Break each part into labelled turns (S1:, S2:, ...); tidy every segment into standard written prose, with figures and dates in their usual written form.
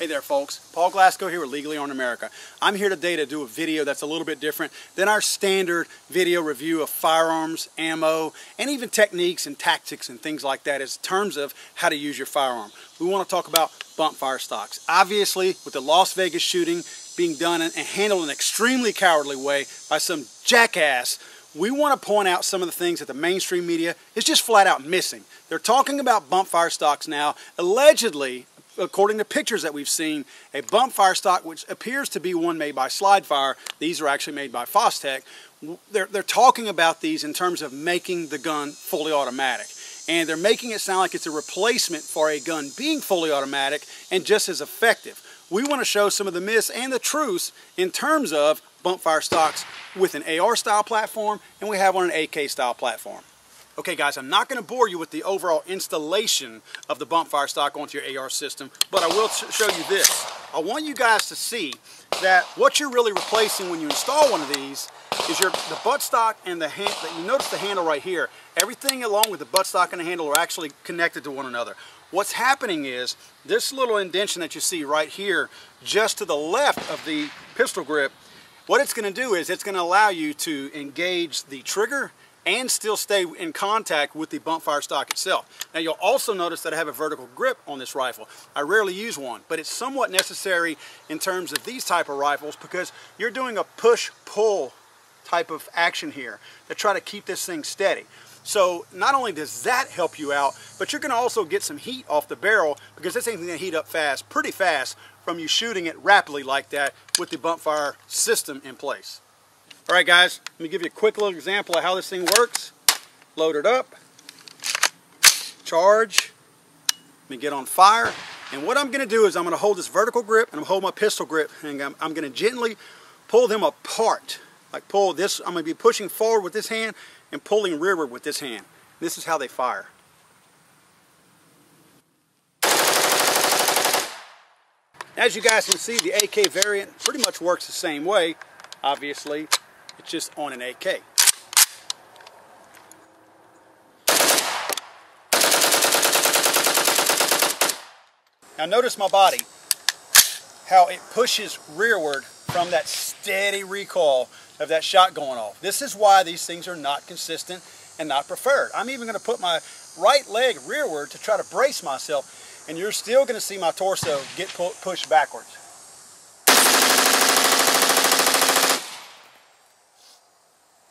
S1: Hey there folks, Paul Glasgow here with Legally Armed America. I'm here today to do a video that's a little bit different than our standard video review of firearms, ammo, and even techniques and tactics and things like that in terms of how to use your firearm. We want to talk about bump fire stocks. Obviously, with the Las Vegas shooting being done and handled in an extremely cowardly way by some jackass, we want to point out some of the things that the mainstream media is just flat out missing. They're talking about bump fire stocks now, allegedly, according to pictures that we've seen, a bump fire stock, which appears to be one made by Slide Fire. These are actually made by Fostech. They're talking about these in terms of making the gun fully automatic. And they're making it sound like it's a replacement for a gun being fully automatic and just as effective. We want to show some of the myths and the truths in terms of bump fire stocks with an AR style platform, and we have on an AK style platform. Okay guys, I'm not going to bore you with the overall installation of the bump fire stock onto your AR system, but I will show you this. I want you guys to see that what you're really replacing when you install one of these is the buttstock and the hand. You notice the handle right here. Everything along with the buttstock and the handle are actually connected to one another. What's happening is this little indentation that you see right here, just to the left of the pistol grip, what it's going to do is it's going to allow you to engage the trigger and still stay in contact with the bump fire stock itself. Now you'll also notice that I have a vertical grip on this rifle. I rarely use one, but it's somewhat necessary in terms of these type of rifles because you're doing a push-pull type of action here to try to keep this thing steady. So not only does that help you out, but you're going to also get some heat off the barrel because this thing's going to heat up fast, pretty fast, from you shooting it rapidly like that with the bump fire system in place. Alright guys, let me give you a quick little example of how this thing works. Load it up, charge, let me get on fire, and what I'm going to do is I'm going to hold this vertical grip and I'm going to hold my pistol grip and I'm going to gently pull them apart. Like pull this, I'm going to be pushing forward with this hand and pulling rearward with this hand. This is how they fire. As you guys can see, the AK variant pretty much works the same way, obviously. It's just on an AK. Now notice my body, how it pushes rearward from that steady recoil of that shot going off. This is why these things are not consistent and not preferred. I'm even going to put my right leg rearward to try to brace myself, and you're still going to see my torso get pushed backwards.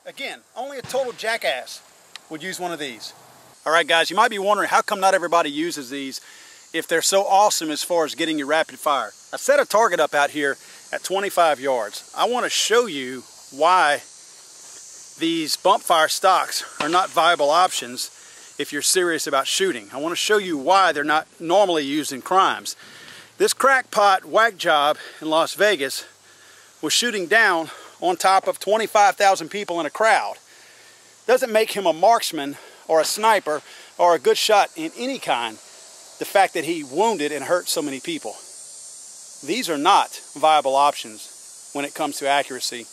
S1: Again, only a total jackass would use one of these. Alright guys, you might be wondering how come not everybody uses these if they're so awesome as far as getting you rapid fire. I set a target up out here at 25 yards. I want to show you why these bump fire stocks are not viable options if you're serious about shooting. I want to show you why they're not normally used in crimes. This crackpot whack job in Las Vegas was shooting down on top of 25,000 people in a crowd. Doesn't make him a marksman or a sniper or a good shot in any kind, the fact that he wounded and hurt so many people. These are not viable options when it comes to accuracy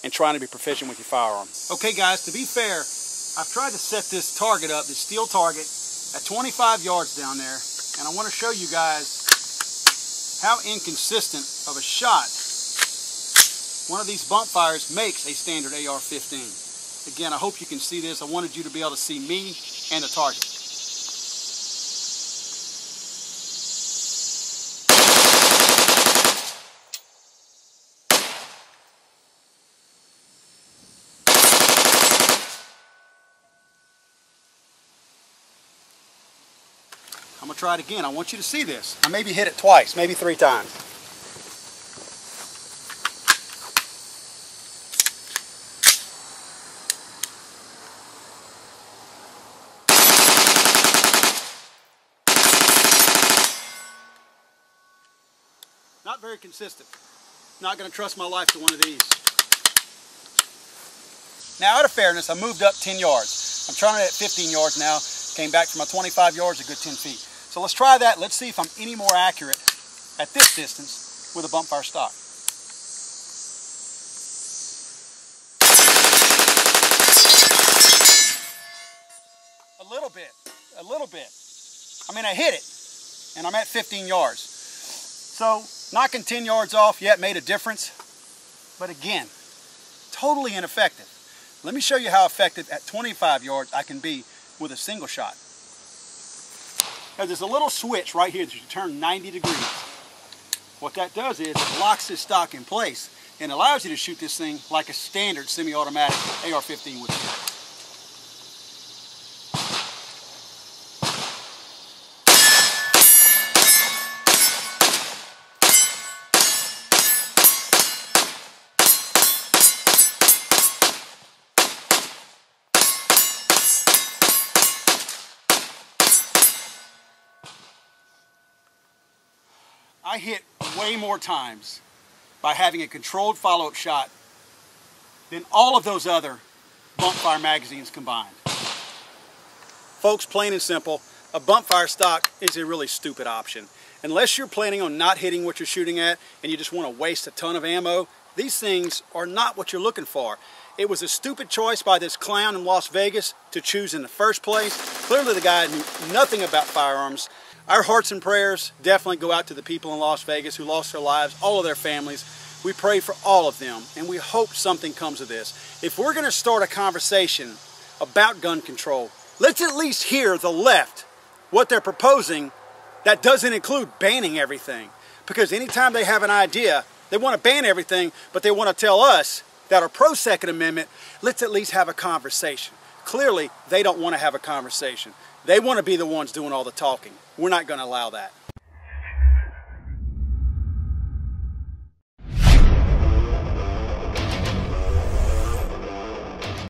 S1: and trying to be proficient with your firearm. Okay guys, to be fair, I've tried to set this target up, this steel target, at 25 yards down there, and I want to show you guys how inconsistent of a shot one of these bump fires makes a standard AR-15. Again, I hope you can see this. I wanted you to be able to see me and the target. I'm going to try it again. I want you to see this. I maybe hit it twice, maybe 3 times. Not very consistent. Not going to trust my life to one of these. Now, out of fairness, I moved up 10 yards. I'm trying it at 15 yards now. Came back from my 25 yards, a good 10 feet. So let's try that. Let's see if I'm any more accurate at this distance with a bump fire stock. A little bit. I mean, I hit it, and I'm at 15 yards. So knocking 10 yards off, yeah, it made a difference. But again, totally ineffective. Let me show you how effective at 25 yards I can be with a single shot. Now there's a little switch right here that you turn 90 degrees. What that does is it locks this stock in place and allows you to shoot this thing like a standard semi-automatic AR-15 would shoot. I hit way more times by having a controlled follow-up shot than all of those other bump fire magazines combined. Folks, plain and simple, a bump fire stock is a really stupid option. Unless you're planning on not hitting what you're shooting at and you just want to waste a ton of ammo, these things are not what you're looking for. It was a stupid choice by this clown in Las Vegas to choose in the first place. Clearly the guy knew nothing about firearms. Our hearts and prayers definitely go out to the people in Las Vegas who lost their lives, all of their families. We pray for all of them, and we hope something comes of this. If we're going to start a conversation about gun control, let's at least hear the left, what they're proposing that doesn't include banning everything. Because anytime they have an idea, they want to ban everything, but they want to tell us that are pro-Second Amendment, let's at least have a conversation. Clearly, they don't want to have a conversation. They want to be the ones doing all the talking. We're not going to allow that.